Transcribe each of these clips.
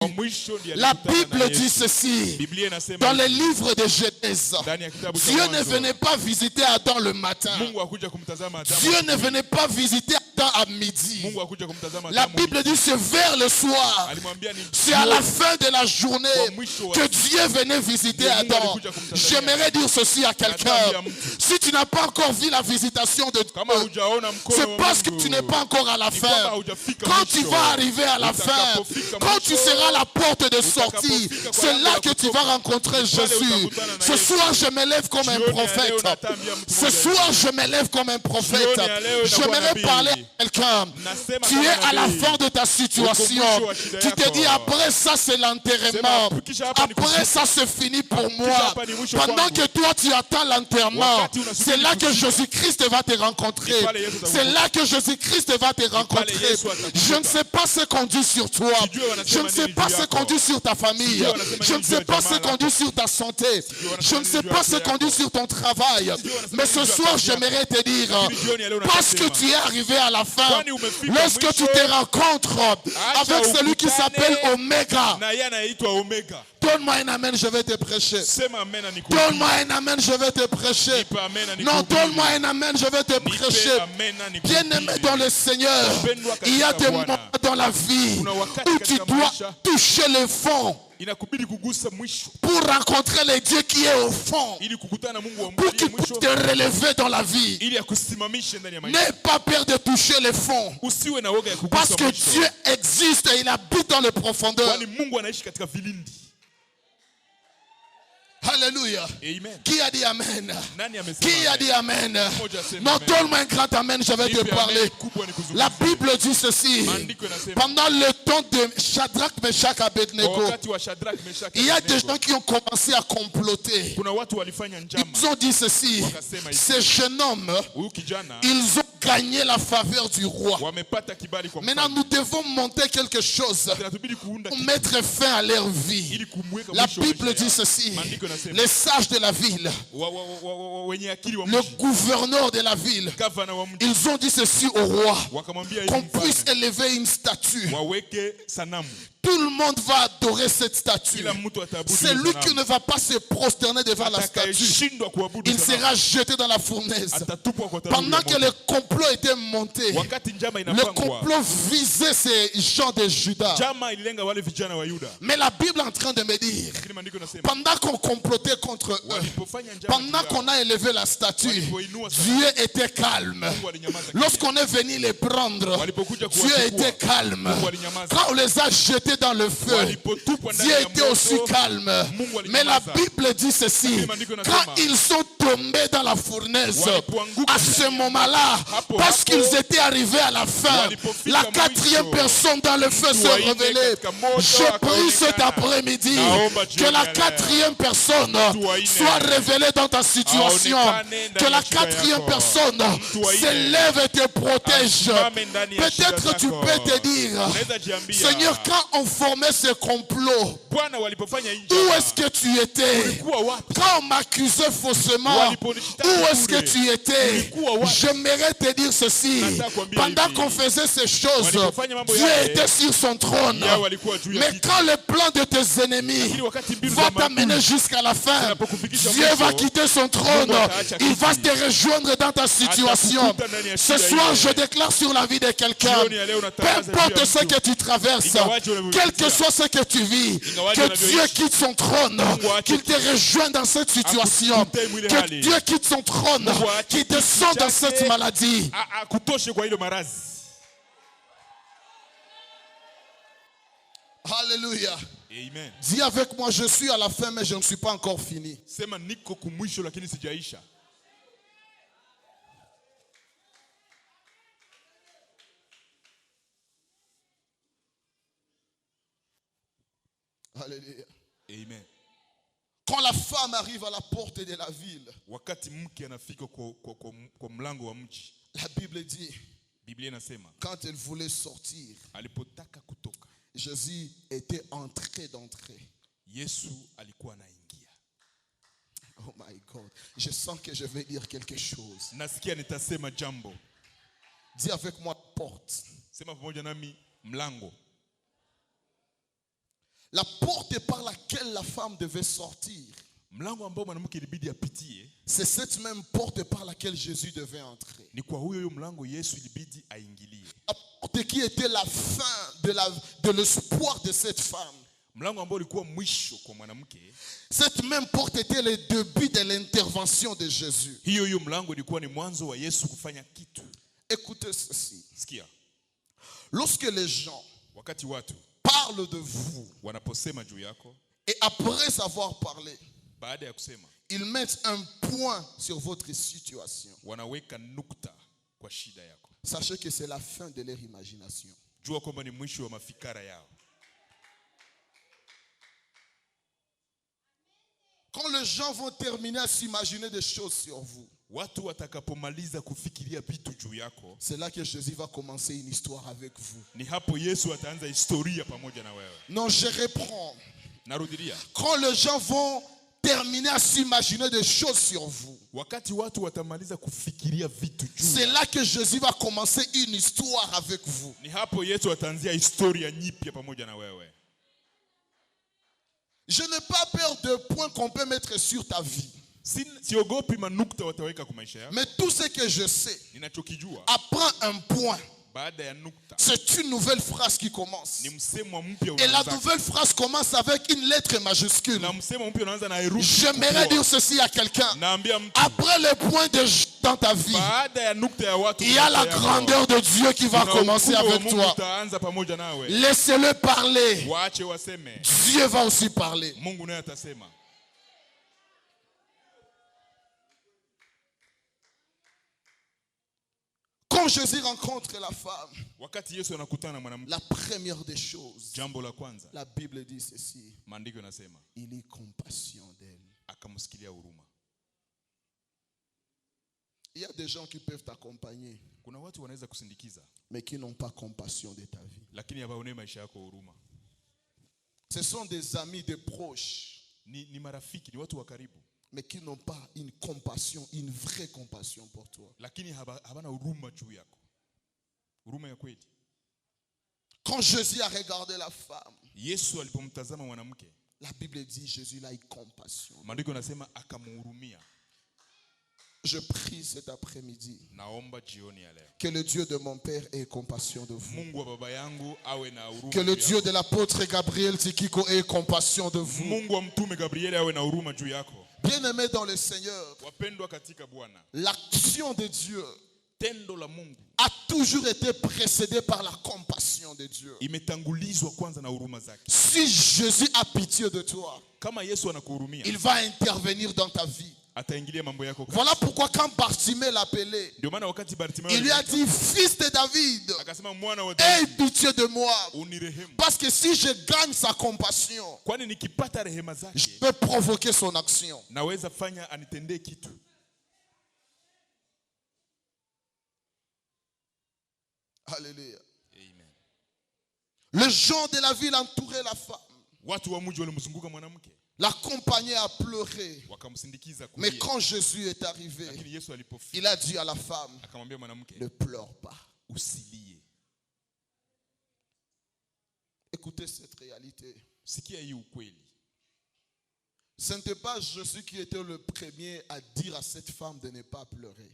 La Bible dit ceci, dans les livres de Genèse, Dieu ne venait pas visiter Adam le matin. Dieu ne venait pas visiter Adam à midi. La Bible dit c'est vers le soir, c'est à la fin de la journée que Dieu venait visiter Adam. J'aimerais dire ceci à quelqu'un, si tu n'as pas encore vu la visitation de Dieu, c'est parce que tu n'es pas encore à la fin. Quand tu vas arriver à la fin, quand tu seras à la porte de sortie, c'est là que tu vas rencontrer Jésus. Ce soir, je me lève comme un prophète. Ce soir, je me lève comme un prophète. J'aimerais parler à quelqu'un. Tu es à la fin de ta situation. Tu te dis, après ça, c'est l'enterrement. Après ça, c'est fini pour moi. Pendant que toi, tu attends l'enterrement, c'est là que Jésus-Christ va te rencontrer. C'est là que Jésus-Christ va te rencontrer. Je ne sais pas ce qu'on dit sur toi. Je ne sais pas ce qu'on dit sur ta famille. Je ne sais pas ce qu'on dit sur ta santé. Je ne sais pas ce qu'on dit sur ton travail. Mais ce soir, j'aimerais te dire, parce que tu es arrivé à la fin, lorsque tu te rencontres avec celui qui s'appelle Oméga, donne-moi un amen, je vais te prêcher. Donne-moi un amen, je vais te prêcher. Non, donne-moi un amen, je vais te prêcher. Bien-aimé dans le Seigneur, il y a des moments dans la vie où tu dois toucher le fond pour rencontrer le Dieu qui est au fond, pour qu'il puisse te relever dans la vie. N'aie pas peur de toucher le fond, parce que Dieu existe et il habite dans les profondeurs. Alléluia. Qui a dit amen? Qui a dit amen? Non, donne-moi un grand amen, je vais te parler. La Bible dit ceci. Pendant le temps de Shadrach, Meshach, Abednego, il y a des gens qui ont commencé à comploter. Ils ont dit ceci. Ces jeunes hommes, ils ont gagné la faveur du roi. Maintenant, nous devons monter quelque chose pour mettre fin à leur vie. La Bible dit ceci. Les sages de la ville, le gouverneur de la ville, ils ont dit ceci au roi, qu'on puisse élever une statue. Tout le monde va adorer cette statue. Celui qui ne va pas se prosterner devant la statue, il sera jeté dans la fournaise. Pendant que le complot était monté, le complot visait ces gens de Juda. Mais la Bible est en train de me dire, pendant qu'on complotait contre eux, pendant qu'on a élevé la statue, Dieu était calme. Lorsqu'on est venu les prendre, Dieu était calme. Quand on les a jetés dans le feu, Dieu était aussi calme. Mais la Bible dit ceci, quand ils sont tombés dans la fournaise, à ce moment-là, parce qu'ils étaient arrivés à la fin, la quatrième personne dans le feu s'est révélée. Je prie cet après-midi que la quatrième personne soit révélée dans ta situation, que la quatrième personne s'élève et te protège. Peut-être tu peux te dire, Seigneur, quand on formait ce complot, où est-ce que tu étais? Quand on m'accusait faussement, où est-ce que tu étais? J'aimerais te dire ceci, pendant qu'on faisait ces choses, Dieu était sur son trône. Mais quand le plan de tes ennemis va t'amener jusqu'à la fin, Dieu va quitter son trône, il va te rejoindre dans ta situation. Ce soir, je déclare sur la vie de quelqu'un, peu importe ce que tu traverses, quel que soit ce que tu vis, que Dieu quitte son trône, qu'il te rejoigne dans cette situation, que Dieu quitte son trône, qu'il descende dans cette maladie. Alléluia. Amen. Dis avec moi, je suis à la fin, mais je ne suis pas encore fini. Alléluia. Amen. Quand la femme arrive à la porte de la ville, la Bible dit, quand elle voulait sortir, Jésus était entré d'entrée. Oh my God. Je sens que je vais dire quelque chose. Dis avec moi, porte. La porte par laquelle la femme devait sortir, c'est cette même porte par laquelle Jésus devait entrer. La porte qui était la fin de l'espoir de cette femme. Cette même porte était le début de l'intervention de Jésus. Écoutez ceci. Lorsque les gens parlent de vous et après avoir parlé, ils mettent un point sur votre situation, sachez que c'est la fin de leur imagination. Quand les gens vont terminer à s'imaginer des choses sur vous, c'est là que Jésus va commencer une histoire avec vous. Non, je reprends. Quand les gens vont terminer à s'imaginer des choses sur vous, c'est là que Jésus va commencer une histoire avec vous. Je n'ai pas peur de points qu'on peut mettre sur ta vie. Mais tout ce que je sais, apprends un point. C'est une nouvelle phrase qui commence. Et la nouvelle phrase commence avec une lettre majuscule. J'aimerais dire ceci à quelqu'un. Après le point de dans ta vie, il y a la grandeur de Dieu qui va commencer avec toi. Laissez-le parler. Dieu va aussi parler. Quand Jésus rencontre la femme, la première des choses, la Bible dit ceci: il eut compassion d'elle. Il y a des gens qui peuvent t'accompagner, mais qui n'ont pas compassion de ta vie. Ce sont des amis, des proches, mais qui n'ont pas une compassion, une vraie compassion pour toi. Quand Jésus a regardé la femme, la Bible dit Jésus a eu compassion. Je prie cet après-midi que le Dieu de mon Père ait compassion de vous. Que le Dieu de l'apôtre Gabriel Tikiko ait compassion de vous. Bien-aimés dans le Seigneur, l'action de Dieu a toujours été précédée par la compassion de Dieu. Si Jésus a pitié de toi, il va intervenir dans ta vie. Voilà pourquoi quand Bartimée l'appelait, il lui a dit: fils de David, aie pitié de moi. Parce que si je gagne sa compassion, je peux provoquer son action. Alléluia. Les gens de la ville entouraient la femme, l'accompagnaient à pleurer. Mais quand Jésus est arrivé, il a dit à la femme: ne pleure pas. Écoutez cette réalité. Ce n'était pas Jésus qui était le premier à dire à cette femme de ne pas pleurer.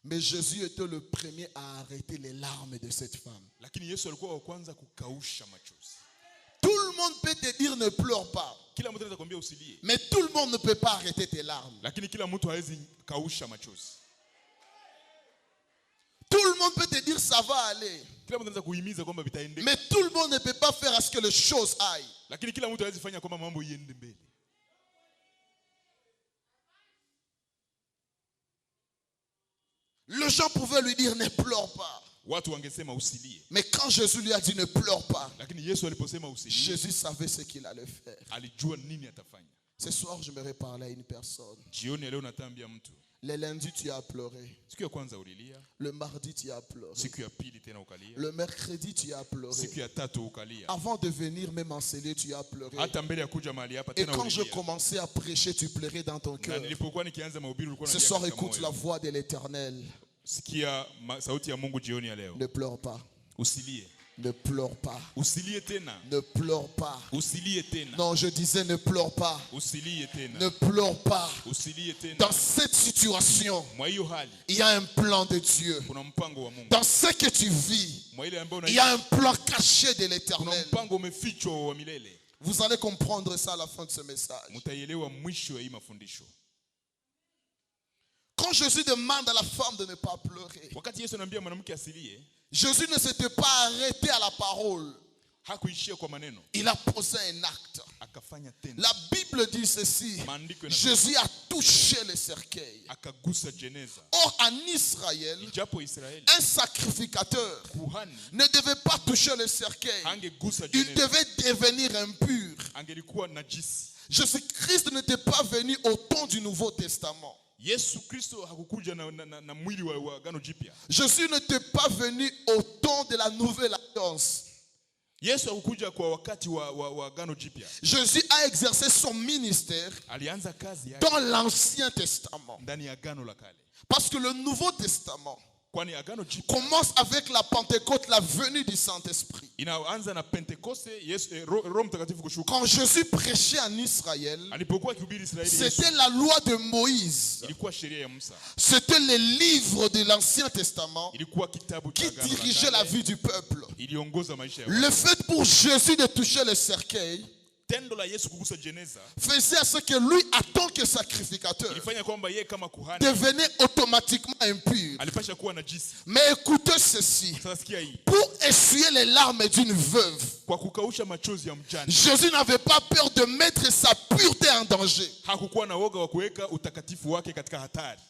Mais Jésus était le premier à arrêter les larmes de cette femme. Tout le monde peut te dire ne pleure pas. Mais tout le monde ne peut pas arrêter tes larmes. Tout le monde peut te dire ça va aller. Mais tout le monde ne peut pas faire à ce que les choses aillent. Les gens pouvaient lui dire ne pleure pas. Mais quand Jésus lui a dit ne pleure pas, Jésus savait ce qu'il allait faire. Ce soir, je me parler à une personne. Le lundi, tu as pleuré. Le mardi, tu as pleuré. Le mercredi, tu as pleuré. Avant de venir même enseigner, tu as pleuré. Et quand je commençais à prêcher, tu pleurais dans ton cœur. Ce soir, écoute la voix de l'Éternel. Ne pleure pas. Ne pleure pas. Usilie tena. Ne pleure pas. Usilie tena. Non, je disais ne pleure pas. Usilie tena. Ne pleure pas. Usilie tena. Dans cette situation, Mwa hiyo hali, il y a un plan de Dieu. kuna mpango wa Mungu. Dans ce que tu vis, Mwa ile ambayo il y a un plan caché de kuna l'Éternel. mpango umefichwa wa milele. Vous allez comprendre ça à la fin de ce message. Mutaielewa mwisho wa hii mafundisho. Quand Jésus demande à la femme de ne pas pleurer, Wakati Yesu anambia mwanamke asilie, Jésus ne s'était pas arrêté à la parole. hakuishia kwa maneno. Il a posé un acte. Akafanya tena. La Bible dit ceci. Maandiko yanasema, Jésus a touché le cercueil. akagusa jeneza. Or, en Israël, Ijapo Israeli, un sacrificateur kuhani ne devait pas toucher le cercueil. angegusa Il jeneza. devait devenir impur. Angelikuwa najisi. Jésus-Christ n'était pas venu au temps du Nouveau Testament. Yesu Kristo hakukuja na mwili wa agano jipya. Jésus n'était pas venu au temps de la Nouvelle Alliance. Yesu hakukuja kwa wakati wa agano jipya. Jésus a exercé son ministère Alianza kazi yake dans l'Ancien Testament. ndani ya agano la kale. Parce que le Nouveau Testament Kwani agano jipya commence avec la Pentecôte, la venue du Saint-Esprit. inaanza na Pentekoste, Roho Mtakatifu kushuka. Quand Jésus prêchait en Israël, Alipokuwa akihubiri Israeli, c'était la loi de Moïse. ilikuwa sheria ya Musa. C'était les livres de l'Ancien Testament Ilikuwa kitabu cha qui agano la dirigeaient la kale. vie du peuple. Iliongoza maisha ya Le fait pour Jésus de toucher le cercueil tendo la Yesu kugusa jeneza faisait à ce que lui, en tant que sacrificateur, ilifanya kwamba yeye kama kuhani devenait automatiquement impur. alipasha kuwa najisi. Mais écoutez ceci. Sasa sikia hii, Pour essuyer les larmes d'une veuve, kwa kukausha machozi ya mjane, Jésus n'avait pas peur de mettre sa pureté en danger. hakukuwa na woga wa kuweka utakatifu wake katika hatari.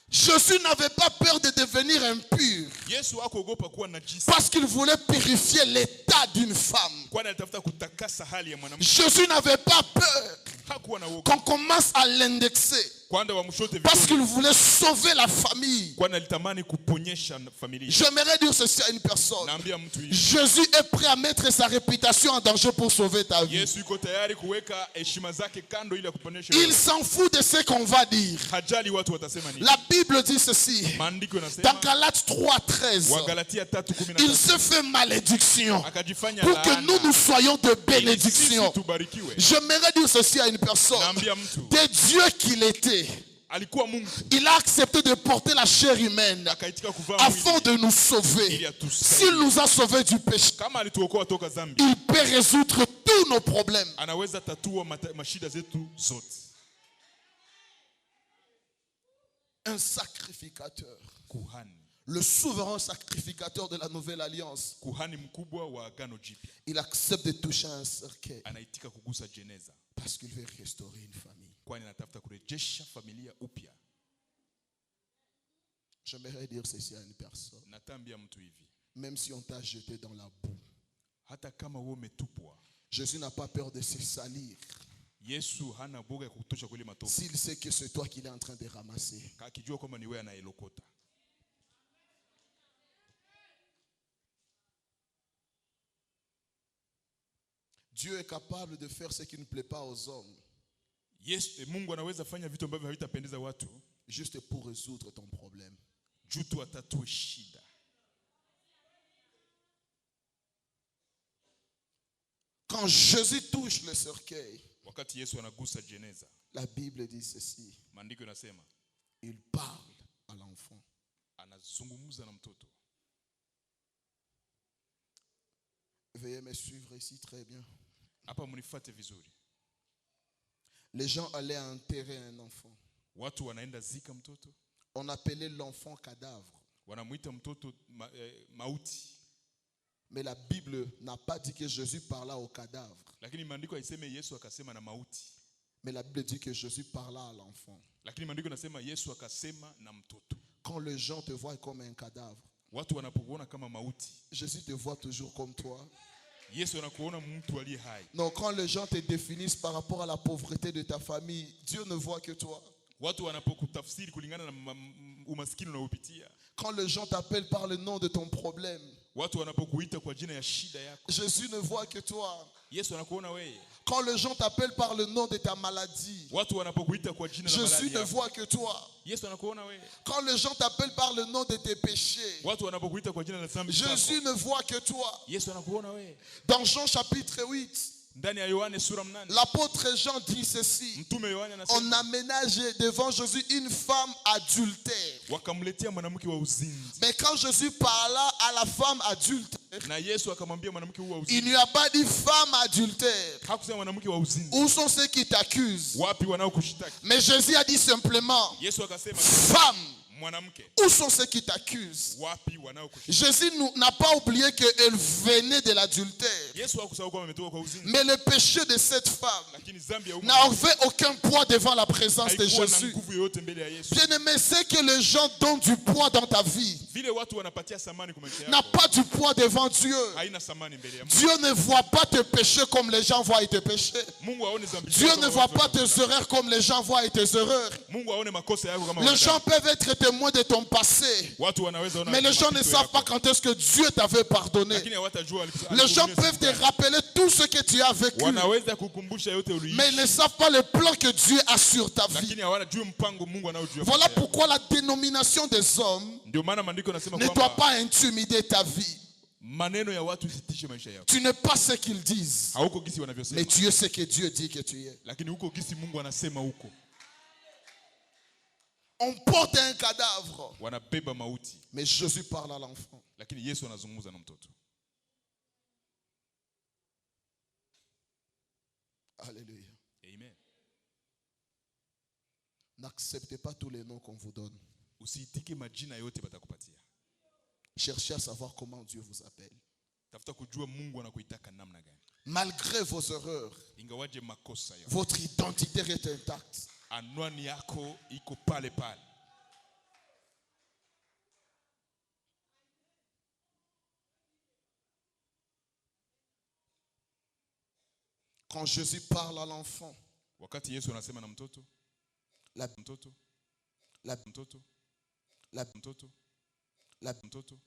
Jésus n'avait pas peur de devenir impur Yesu hakuogopa kuwa najisi, parce qu'il voulait purifier l'état d'une femme. kwani alitafuta kutakasa hali ya mwanamke. Jésus n'avait pas peur Hakuwa na woga qu'on commence à l'indexer kwanda wamshote parce vidole, qu'il voulait sauver la famille. kwani alitamani kuponyesha familia. J'aimerais dire ceci à une personne. Naambia mtu hivi, Jésus est prêt à mettre sa réputation en danger pour sauver ta vie. Yesu yuko tayari kuweka heshima zake kando ili akuponyeshe Il wewe. s'en fout de ce qu'on va dire. Hajali watu watasema nini. La Bible dit ceci. Maandiko Dans yanasema Galates 3:13, Wagalatia il 3:13, se fait malédiction akajifanya pour que nous laana soyons de ili bénédiction. sisi tubarikiwe. J'aimerais dire ceci à une personne. Naambia mtu De Dieu qu'il était, alikuwa Mungu, il a accepté de porter la chair humaine akaitika kuvaa afin mwili de nous ili sauver. atusaidie. S'il nous a sauvés du péché, Kama alituokoa toka dhambi, il peut résoudre tous nos problèmes. anaweza tatua mashida zetu zote. Un sacrificateur, Kuhani, le souverain sacrificateur de la nouvelle alliance, kuhani mkubwa wa agano jipya, il accepte de toucher un cercueil anaitika kugusa jeneza, parce qu'il veut restaurer une famille. kwani anatafuta kurejesha familia upya. J'aimerais dire ceci à une personne. Natambia mtu hivi, Même si on t'a jeté dans la boue, hata kama wewe umetupwa, Jésus n'a pas peur de se salir Yesu hana boga ya kutosha kule matope, s'il sait que c'est toi qu'il est en train de ramasser. akijua kwamba ni wewe anayelokota. Dieu est capable de faire ce qui ne plaît pas aux hommes, Yesu, Mungu anaweza fanya vitu ambavyo havitapendeza watu juste pour résoudre ton problème. juu tu atatue shida. Quand Jésus touche le cercueil, Wakati Yesu anagusa jeneza, la Bible dit ceci. maandiko yanasema Il parle à l'enfant. anazungumza na mtoto. Veuillez me suivre ici très bien. Hapa mnifuate vizuri. Les gens allaient enterrer un enfant. Watu wanaenda zika mtoto, On appelait l'enfant cadavre. wanamuita mtoto mauti. Mais la Bible n'a pas dit que Jésus parla au cadavre. Lakini maandiko haiseme Yesu akasema na mauti. Mais la Bible dit que Jésus parla à l'enfant. Lakini maandiko yanasema Yesu akasema na mtoto. Quand les gens te voient comme un cadavre, Watu wanapokuona kama mauti, Jésus te voit toujours comme toi. Yesu anakuona mtu aliye hai. Non, quand les gens te définissent par rapport à la pauvreté de ta famille, Dieu ne voit que toi. Watu wanapokutafsiri kulingana na umaskini unaopitia, Quand les gens t'appellent par le nom de ton problème, Watu wanapokuita kwa jina ya shida yako. Jésus ne voit que toi. Yesu anakuona wewe. Quand les gens t'appellent par le nom de ta maladie, Watu wanapokuita kwa jina la Jésus maradhi ne yako. voit que toi. Yesu anakuona wewe. Quand les gens t'appellent par le nom de tes péchés, Watu wanapokuita kwa jina la dhambi zako. Jésus ne voit que toi. Yesu anakuona wewe. Dans Jean chapitre 8, Ndani ya Yohane sura 8. l'apôtre Jean dit ceci. Mtume Yohane anasema On a ménagé devant Jésus une femme adultère. wakamletea mwanamke wa uzinzi. Mais quand Jésus parla à la femme adultère, Na Yesu akamwambia mwanamke huyu wa il uzinzi. ne lui a pas dit femme adultère. Hakusema mwanamke wa uzinzi. Où sont ceux qui t'accusent? Wapi wanaokushtaki? Mais Jésus a dit simplement, Yesu akasema femme, mwanamke. où sont ceux qui t'accusent? Wapi wanaokushtaki? Jésus n'a pas oublié qu'elle venait de l'adultère. Yesu hakusahau kwamba ametoka kwa uzinzi. Mais le péché de cette femme Lakini dhambi ya n'avait aucun poids devant la présence de haikuwa na Jésus. nguvu yoyote mbele ya Yesu. Bien-aimé, c'est que les gens donnent du poids dans ta vie Vile watu wanapatia samani kwa maisha n'a yako. pas du poids devant Dieu. Haina samani mbele ya Mungu. Dieu ne voit pas tes péchés comme les gens voient tes péchés. Mungu aone dhambi Dieu zako ne kama voit watu pas wanaona. tes erreurs comme les gens voient tes erreurs. Mungu aone makosa yako kama Les wanadamu. gens peuvent être témoins de ton passé, Watu wanaweza ona mais les gens ne mapito savent yako. pas quand est-ce que Dieu t'avait pardonné. Lakini hawatajua Les gens peuvent te rappeler tout ce que tu as vécu, wanaweza kukumbusha yote uliishi. mais ils ne savent pas le plan que Dieu a sur ta vie. Lakini hawajui mpango Mungu anaojua. Voilà pourquoi la dénomination des hommes Ndio maana maandiko yanasema ne doit kwamba pas intimider ta vie. maneno ya watu isitishe maisha yako. Tu n'es pas ce qu'ils disent, Hauko gisi wanavyosema. mais tu es ce que Dieu dit que tu es. Lakini huko gisi Mungu anasema huko. On porte un cadavre, Wanabeba mauti. mais Jésus parle à l'enfant. Lakini Yesu anazungumza na mtoto. Alléluia. Amen. N'acceptez pas tous les noms qu'on vous donne. Usiitike majina yote batakupatia. Cherchez à savoir comment Dieu vous appelle. Tafuta kujua Mungu anakuitaka namna gani. Malgré vos erreurs, Ingawaje makosa yako. votre identité est intacte. Anwani yako iko pale pale. Quand Jésus parle à l'enfant, Wakati Yesu anasema na mtoto, la, mtoto, la, mtoto, la, mtoto, la, mtoto,